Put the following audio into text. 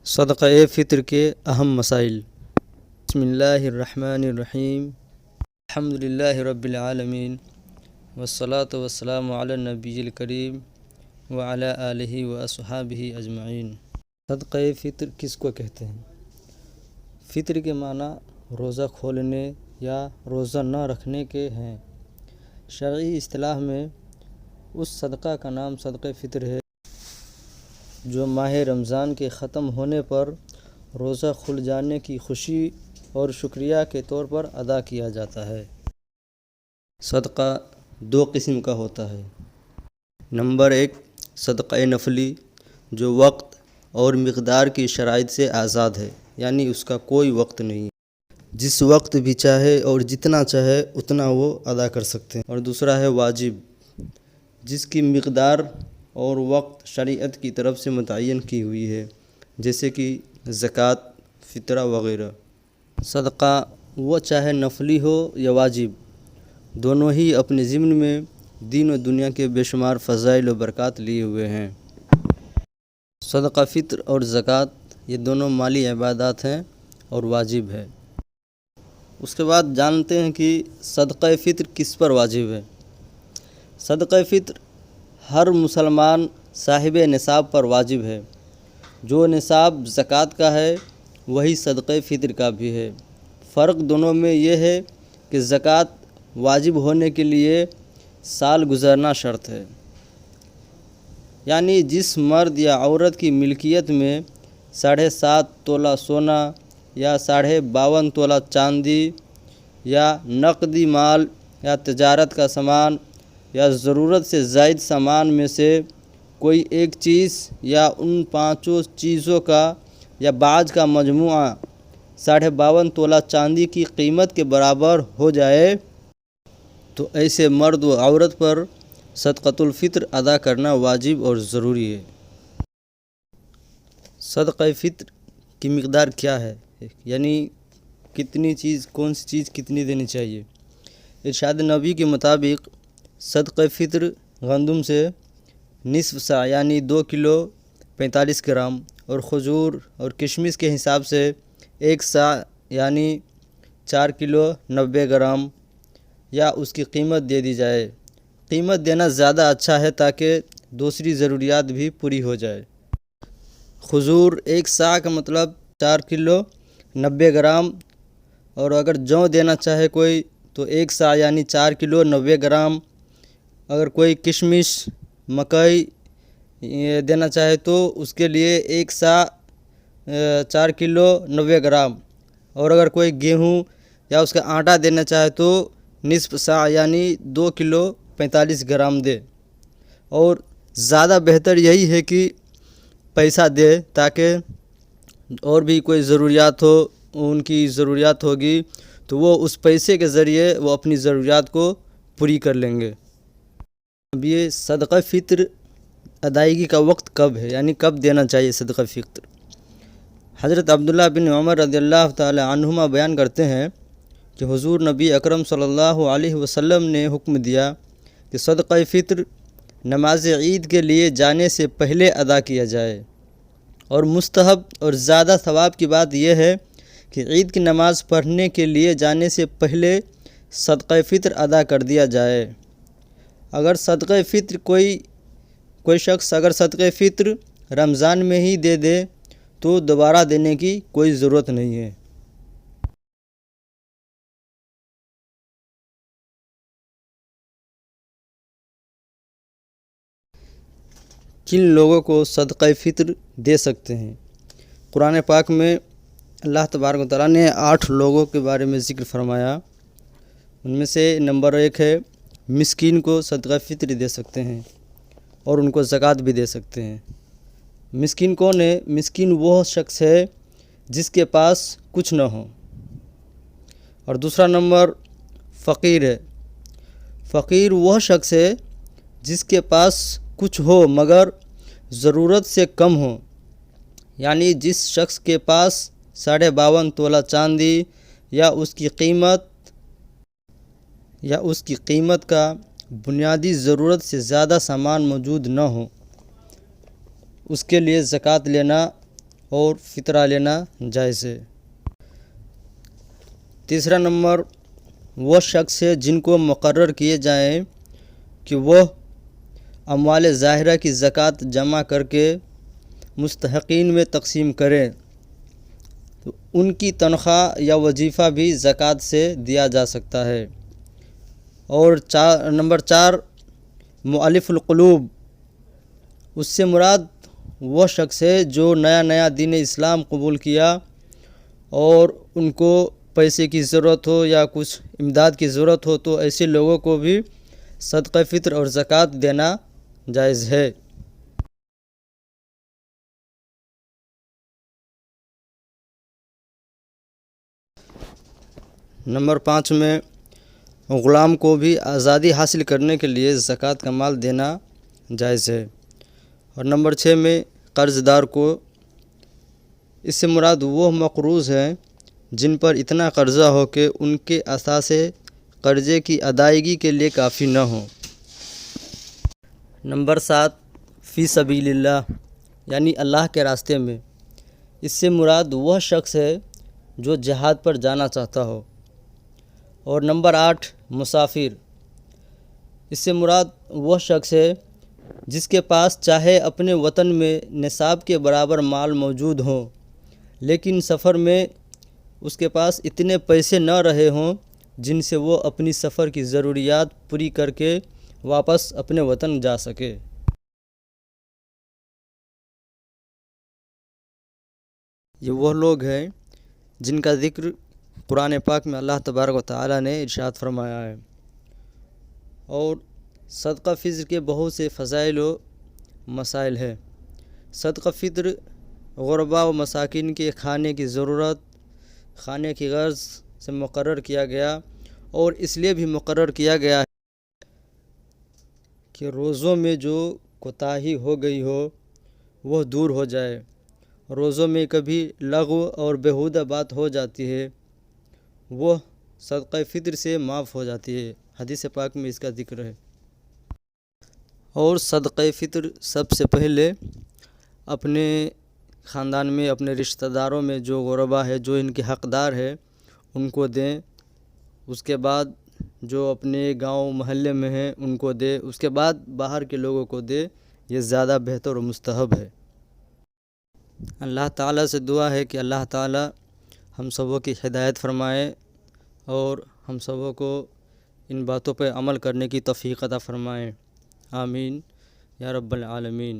صدقہ فطر کے اہم مسائل۔ بسم اللہ الرحمن الرحیم، الحمد للہ رب العالمین، والصلاة والسلام علی النبی الکریم وعلی آلہ واصحابہ اجمعین۔ صدقہ فطر کس کو کہتے ہیں؟ فطر کے معنی روزہ کھولنے یا روزہ نہ رکھنے کے ہیں۔ شرعی اصطلاح میں اس صدقہ کا نام صدقہ فطر ہے جو ماہ رمضان کے ختم ہونے پر روزہ کھل جانے کی خوشی اور شکریہ کے طور پر ادا کیا جاتا ہے۔ صدقہ دو قسم کا ہوتا ہے۔ نمبر 1، صدقہ نفلی، جو وقت اور مقدار کی شرائط سے آزاد ہے، یعنی اس کا کوئی وقت نہیں، جس وقت بھی چاہے اور جتنا چاہے اتنا وہ ادا کر سکتے ہیں۔ اور دوسرا ہے واجب، جس کی مقدار اور وقت شریعت کی طرف سے متعین کی ہوئی ہے، جیسے کہ زکوٰۃ، فطرہ وغیرہ۔ صدقہ وہ چاہے نفلی ہو یا واجب، دونوں ہی اپنے ضمن میں دین و دنیا کے بے شمار فضائل و برکات لیے ہوئے ہیں۔ صدقہ فطر اور زکوٰۃ یہ دونوں مالی عبادات ہیں اور واجب ہے۔ اس کے بعد جانتے ہیں کہ صدقہ فطر کس پر واجب ہے۔ صدقہ فطر ہر مسلمان صاحب نصاب پر واجب ہے۔ جو نصاب زکوٰۃ کا ہے وہی صدقہ فطر کا بھی ہے۔ فرق دونوں میں یہ ہے کہ زکوٰۃ واجب ہونے کے لیے سال گزرنا شرط ہے، یعنی جس مرد یا عورت کی ملکیت میں 7.5 تولہ سونا یا 52.5 تولہ چاندی یا نقدی مال یا تجارت کا سامان یا ضرورت سے زائد سامان میں سے کوئی ایک چیز یا ان 5 چیزوں کا یا بعض کا مجموعہ 52.5 تولہ چاندی کی قیمت کے برابر ہو جائے تو ایسے مرد و عورت پر صدقۃ الفطر ادا کرنا واجب اور ضروری ہے۔ صدقہ فطر کی مقدار کیا ہے، یعنی کون سی چیز کتنی دینی چاہیے۔ ارشاد نبی کے مطابق صدقہ فطر گندم سے نصف سا یعنی 2 کلو 45 گرام اور کھجور اور کشمش کے حساب سے 1 سا یعنی 4 کلو 90 گرام یا اس کی قیمت دے دی جائے۔ قیمت دینا زیادہ اچھا ہے تاکہ دوسری ضروریات بھی پوری ہو جائے۔ کھجور 1 سا کا مطلب 4 کلو 90 گرام، اور اگر جو دینا چاہے کوئی تو 1 سا یعنی 4 کلو 90 گرام۔ اگر کوئی کشمش مکئی دینا چاہے تو اس کے لیے 1 سا 4 کلو 90 گرام، اور اگر کوئی گیہوں یا اس کا آٹا دینا چاہے تو نصف سا یعنی 2 کلو 45 گرام دے۔ اور زیادہ بہتر یہی ہے کہ پیسہ دے تاکہ اور بھی کوئی ضروریات ہو، ان کی ضروریات ہوگی تو وہ اس پیسے کے ذریعے وہ اپنی ضروریات کو پوری کر لیں گے۔ اب یہ صدقہ فطر ادائیگی کا وقت کب ہے، یعنی کب دینا چاہیے صدقہ فطر۔ حضرت عبداللہ بن عمر رضی اللہ تعالی عنہما بیان کرتے ہیں کہ حضور نبی اکرم صلی اللہ علیہ وسلم نے حکم دیا کہ صدقہ فطر نماز عید کے لیے جانے سے پہلے ادا کیا جائے، اور مستحب اور زیادہ ثواب کی بات یہ ہے کہ عید کی نماز پڑھنے کے لیے جانے سے پہلے صدقہ فطر ادا کر دیا جائے۔ اگر صدقہ فطر کوئی شخص اگر صدقہ فطر رمضان میں ہی دے دے تو دوبارہ دینے کی کوئی ضرورت نہیں ہے۔ کن لوگوں کو صدقہ فطر دے سکتے ہیں؟ قرآن پاک میں اللہ تبارک و تعالیٰ نے 8 لوگوں کے بارے میں ذکر فرمایا۔ ان میں سے نمبر 1 ہے مسکین کو صدقہ فطر دے سکتے ہیں اور ان کو زکوٰۃ بھی دے سکتے ہیں۔ مسکین کون ہے؟ مسکین وہ شخص ہے جس کے پاس کچھ نہ ہو۔ اور دوسرا نمبر فقیر ہے۔ فقیر وہ شخص ہے جس کے پاس کچھ ہو مگر ضرورت سے کم ہو، یعنی جس شخص کے پاس 52.5 تولہ چاندی یا اس کی قیمت کا بنیادی ضرورت سے زیادہ سامان موجود نہ ہو، اس کے لیے زکوٰۃ لینا اور فطرہ لینا جائز ہے۔ تیسرا نمبر وہ شخص ہے جن کو مقرر کیے جائیں کہ وہ اموال ظاہرہ کی زکوٰۃ جمع کر کے مستحقین میں تقسیم کریں، تو ان کی تنخواہ یا وظیفہ بھی زکوٰۃ سے دیا جا سکتا ہے۔ اور نمبر 4 مؤلف القلوب، اس سے مراد وہ شخص ہے جو نیا دین اسلام قبول کیا اور ان کو پیسے کی ضرورت ہو یا کچھ امداد کی ضرورت ہو، تو ایسے لوگوں کو بھی صدقہ فطر اور زکوٰۃ دینا جائز ہے۔ نمبر 5 میں غلام کو بھی آزادی حاصل کرنے کے لیے زکوٰۃ کا مال دینا جائز ہے۔ اور نمبر 6 میں قرض دار کو، اس سے مراد وہ مقروض ہیں جن پر اتنا قرضہ ہو کہ ان کے اثاثے قرضے کی ادائیگی کے لیے کافی نہ ہوں۔ نمبر 7 فی سبیل اللہ، یعنی اللہ کے راستے میں، اس سے مراد وہ شخص ہے جو جہاد پر جانا چاہتا ہو۔ اور نمبر 8 مسافر، اس سے مراد وہ شخص ہے جس کے پاس چاہے اپنے وطن میں نصاب کے برابر مال موجود ہوں، لیکن سفر میں اس کے پاس اتنے پیسے نہ رہے ہوں جن سے وہ اپنی سفر کی ضروریات پوری کر کے واپس اپنے وطن جا سکے۔ یہ وہ لوگ ہیں جن کا ذکر قرآن پاک میں اللہ تبارک و تعالیٰ نے ارشاد فرمایا ہے۔ اور صدقہ فطر کے بہت سے فضائل و مسائل ہیں۔ صدقہ فطر غرباء و مساکین کے کھانے کی ضرورت، کھانے کی غرض سے مقرر کیا گیا، اور اس لیے بھی مقرر کیا گیا ہے کہ روزوں میں جو کوتاہی ہو گئی ہو وہ دور ہو جائے۔ روزوں میں کبھی لغو اور بیہودہ بات ہو جاتی ہے، وہ صدقہ فطر سے معاف ہو جاتی ہے، حدیث پاک میں اس کا ذکر ہے۔ اور صدقہ فطر سب سے پہلے اپنے خاندان میں، اپنے رشتہ داروں میں جو غرباء ہے، جو ان کے حقدار ہے، ان کو دیں۔ اس کے بعد جو اپنے گاؤں محلے میں ہیں ان کو دے، اس کے بعد باہر کے لوگوں کو دے، یہ زیادہ بہتر و مستحب ہے۔ اللہ تعالیٰ سے دعا ہے کہ اللہ تعالیٰ ہم سبوں کی ہدایت فرمائے اور ہم سبوں کو ان باتوں پہ عمل کرنے کی توفیق عطا فرمائے۔ آمین یا رب العالمین۔